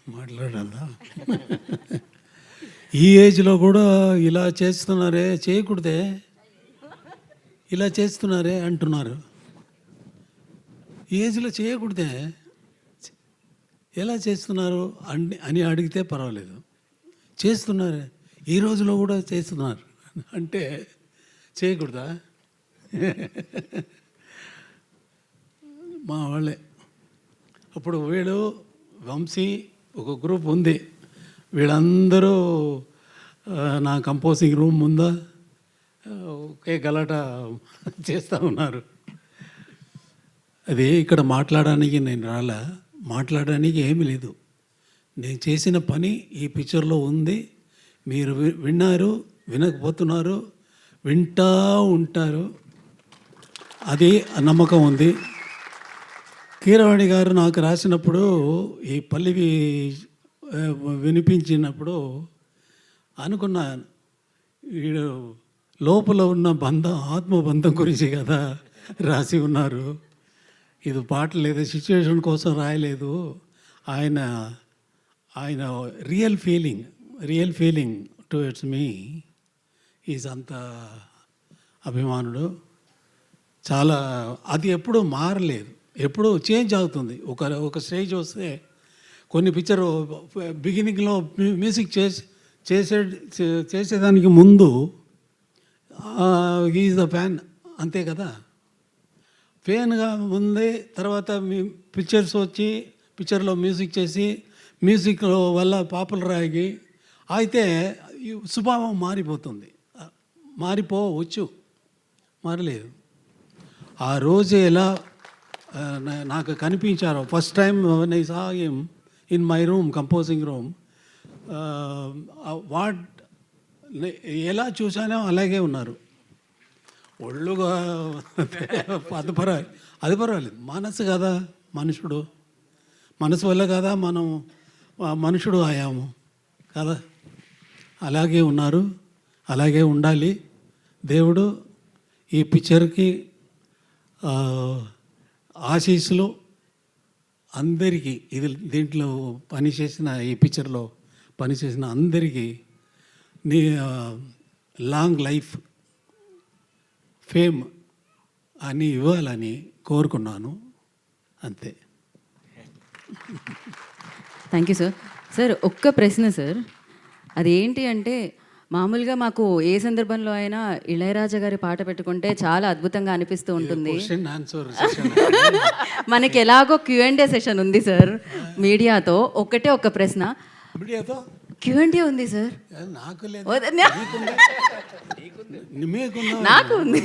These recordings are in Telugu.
మాట్లాడాలా? ఈ ఏజ్లో కూడా ఇలా చేస్తున్నారే, చేయకూడదే, ఇలా చేస్తున్నారే అంటున్నారు. ఈ ఏజ్లో చేయకూడదే, ఎలా చేస్తున్నారు అని అడిగితే పర్వాలేదు. చేస్తున్నారే, ఈ రోజులో కూడా చేస్తున్నారు అంటే చేయకూడదా? మా వాళ్ళే అప్పుడు వీడు వంశీ ఒక గ్రూప్ ఉంది, వీళ్ళందరూ నా కంపోజింగ్ రూమ్ ముందా ఒకే గలాట చేస్తూ ఉన్నారు. అది ఇక్కడ మాట్లాడడానికి నేను రాలా, మాట్లాడడానికి ఏమీ లేదు. నేను చేసిన పని ఈ పిక్చర్లో ఉంది. మీరు విన్నారు, వినకపోతున్నారు, వింటూ ఉంటారు, అది నమ్మకం ఉంది. కీరవాణి గారు నాకు రాసినప్పుడు ఈ పల్లవి వినిపించినప్పుడు అనుకున్నాను, వీడు లోపల ఉన్న బంధం, ఆత్మబంధం గురించి కదా రాసి ఉన్నారు. ఇది పాట లేదు, సిచ్యువేషన్ కోసం రాయలేదు. ఆయన ఆయన real feeling towards me is అంత అభిమానుడు. చాలా అది ఎప్పుడూ మారలేదు, ఎప్పుడూ చేంజ్ అవుతుంది. ఒక స్టేజ్ వస్తే కొన్ని పిక్చర్ బిగినింగ్లో మ్యూజిక్ చేసేదానికి ముందు ఈజ్ ద ఫ్యాన్, అంతే కదా. ఫ్యాన్గా ఉంది, తర్వాత పిక్చర్స్ వచ్చి పిక్చర్లో మ్యూజిక్ చేసి మ్యూజిక్ వల్ల పాపులర్ అయ్యి అయితే స్వభావం మారిపోతుంది. మారిపోవచ్చు, మారలేదు. ఆ రోజు ఎలా నాకు కనిపించారో first time I saw him in my room, composing room, ఎలా చూసానో అలాగే ఉన్నారు. ఒళ్ళుగా అది పర్వాలేదు. మనసు కదా, మనసు వల్ల కదా మనం మనుషుడు అయ్యాము కదా. అలాగే ఉన్నారు, అలాగే ఉండాలి. దేవుడు ఈ పిక్చర్కి ఆశీస్సులు అందరికీ, దీంట్లో పనిచేసిన, ఈ పిక్చర్లో పనిచేసిన అందరికీ నీ లాంగ్ లైఫ్, ఫేమ్ అని ఇవ్వాలని కోరుకున్నాను, అంతే. Thank you sir. సార్ ఒక్క ప్రశ్న సార్, అదేంటి అంటే మామూలుగా మాకు ఏ సందర్భంలో అయినా ఇళయరాజా గారి పాట పెట్టుకుంటే చాలా అద్భుతంగా అనిపిస్తూ ఉంటుంది. మనకి ఎలాగో Q&A సెషన్ ఉంది సార్ మీడియాతో. ఒకటే ఒక ప్రశ్న, Q&A ఉంది సార్, నాకు ఉంది.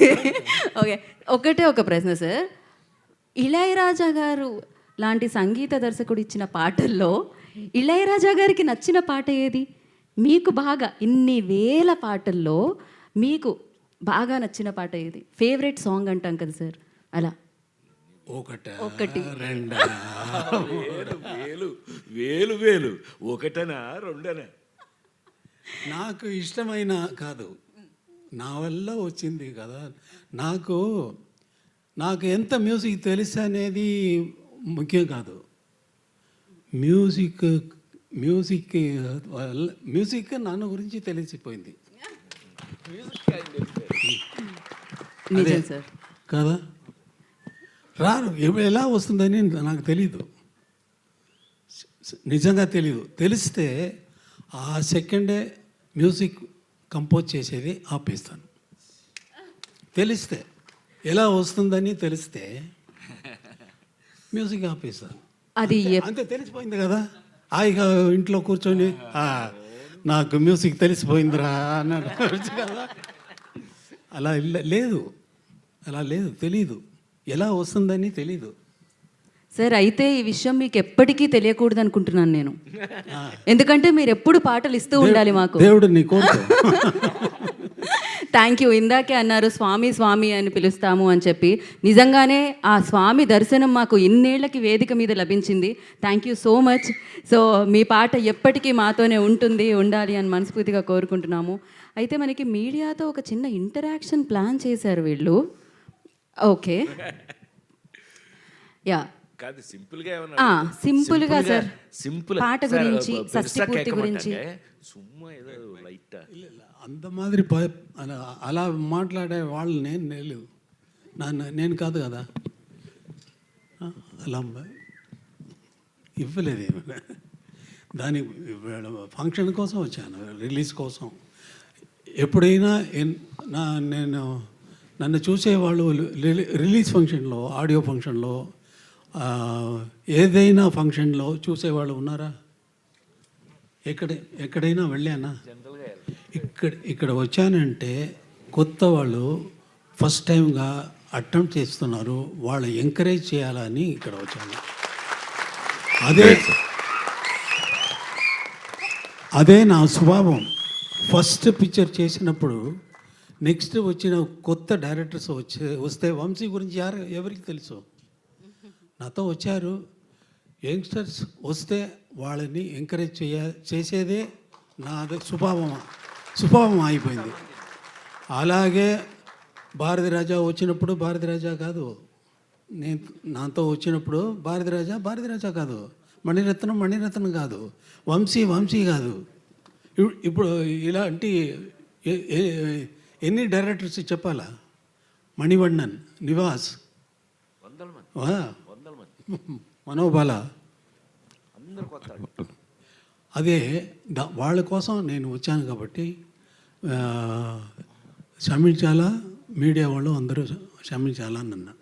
ఓకే, ఒకటే ఒక ప్రశ్న సార్, ఇళయరాజా గారు లాంటి సంగీత దర్శకుడు ఇచ్చిన పాటల్లో ఇళయరాజా గారికి నచ్చిన పాట ఏది? మీకు బాగా, ఇన్ని వేల పాటల్లో మీకు బాగా నచ్చిన పాట ఏది? ఫేవరెట్ సాంగ్ అంటాం కదా సార్, అలా ఒకటి రెండా వేలు ఒకటనా రెండనా? నాకు ఇష్టమైన కాదు, నా వల్ల వచ్చింది కదా. నాకు ఎంత మ్యూజిక్ తెలుసు అనేది ముఖ్యం కాదు. మ్యూజిక్ నన్ను గురించి తెలిసిపోయింది కదా. రాను ఎలా వస్తుందని నాకు తెలీదు, నిజంగా తెలీదు. తెలిస్తే ఆ సెకండే మ్యూజిక్ కంపోజ్ చేసేది ఆపేస్తాను. తెలిస్తే ఎలా వస్తుందని తెలిస్తే మ్యూజిక్ ఆపేస్తాను. అది అంతే, తెలిసిపోయింది కదా. హాయిగా ఇంట్లో కూర్చొని నాకు మ్యూజిక్ తెలిసిపోయిందిరా అన్నాడు కదా. అలా లేదు, తెలీదు, ఎలా వస్తుందని తెలీదు సార్. అయితే ఈ విషయం మీకు ఎప్పటికీ తెలియకూడదు అనుకుంటున్నాను నేను, ఎందుకంటే మీరు ఎప్పుడు పాటలు ఇస్తూ ఉండాలి మాకు. దేవుడు నీ కోరుకో. Thank you. ఇందాకే అన్నారు స్వామి అని పిలుస్తాము అని చెప్పి, నిజంగానే ఆ స్వామి దర్శనం మాకు ఇన్నేళ్లకి వేదిక మీద లభించింది. Thank you so much. So మీ పాట ఎప్పటికీ మాతోనే ఉండాలి అని మనస్ఫూర్తిగా కోరుకుంటున్నాము. అయితే మనకి మీడియాతో ఒక చిన్న ఇంటరాక్షన్ ప్లాన్ చేశారు వీళ్ళు. ఓకే, యా, కాదు సింపుల్ గా ఆ, సింపుల్ గా సార్. సింపుల్ పాట గురించి, షష్ఠి పూర్తి గురించి. సుమ్మా ఏదో లైట్ అంత మాదిరి అలా మాట్లాడే వాళ్ళు నేను కాదు కదా. అలా ఇవ్వలేదు ఏమైనా. దానికి ఫంక్షన్ కోసం వచ్చాను, రిలీజ్ కోసం. ఎప్పుడైనా నన్ను చూసేవాళ్ళు రిలీజ్ ఫంక్షన్లో, ఆడియో ఫంక్షన్లో, ఏదైనా ఫంక్షన్లో చూసేవాళ్ళు ఉన్నారా? ఎక్కడైనా వెళ్ళానా? ఇక్కడ వచ్చానంటే కొత్త వాళ్ళు ఫస్ట్ టైంగా అటెంప్ట్ చేస్తున్నారు, వాళ్ళు ఎంకరేజ్ చేయాలని ఇక్కడ వచ్చాను. అదే నా స్వభావం. ఫస్ట్ పిక్చర్ చేసినప్పుడు నెక్స్ట్ వచ్చిన కొత్త డైరెక్టర్స్ వస్తే వంశీ గురించి ఎవరికి తెలుసు? నాతో వచ్చారు యంగ్స్టర్స్, వస్తే వాళ్ళని ఎంకరేజ్ చేసేదే నాది స్వభావం అయిపోయింది. అలాగే భారతి రాజా వచ్చినప్పుడు భారతి రాజా కాదు, నాతో వచ్చినప్పుడు భారతి రాజా కాదు, మణిరత్నం కాదు, వంశీ కాదు. ఇప్పుడు ఇలాంటి ఎన్ని డైరెక్టర్స్ చెప్పాలా? మణివண்ணన్, నివాస్, మనోబాల, అదే వాళ్ళ కోసం నేను వచ్చాను కాబట్టి క్షమించాలా, మీడియా వాళ్ళు అందరూ క్షమించాలా అని అన్నా.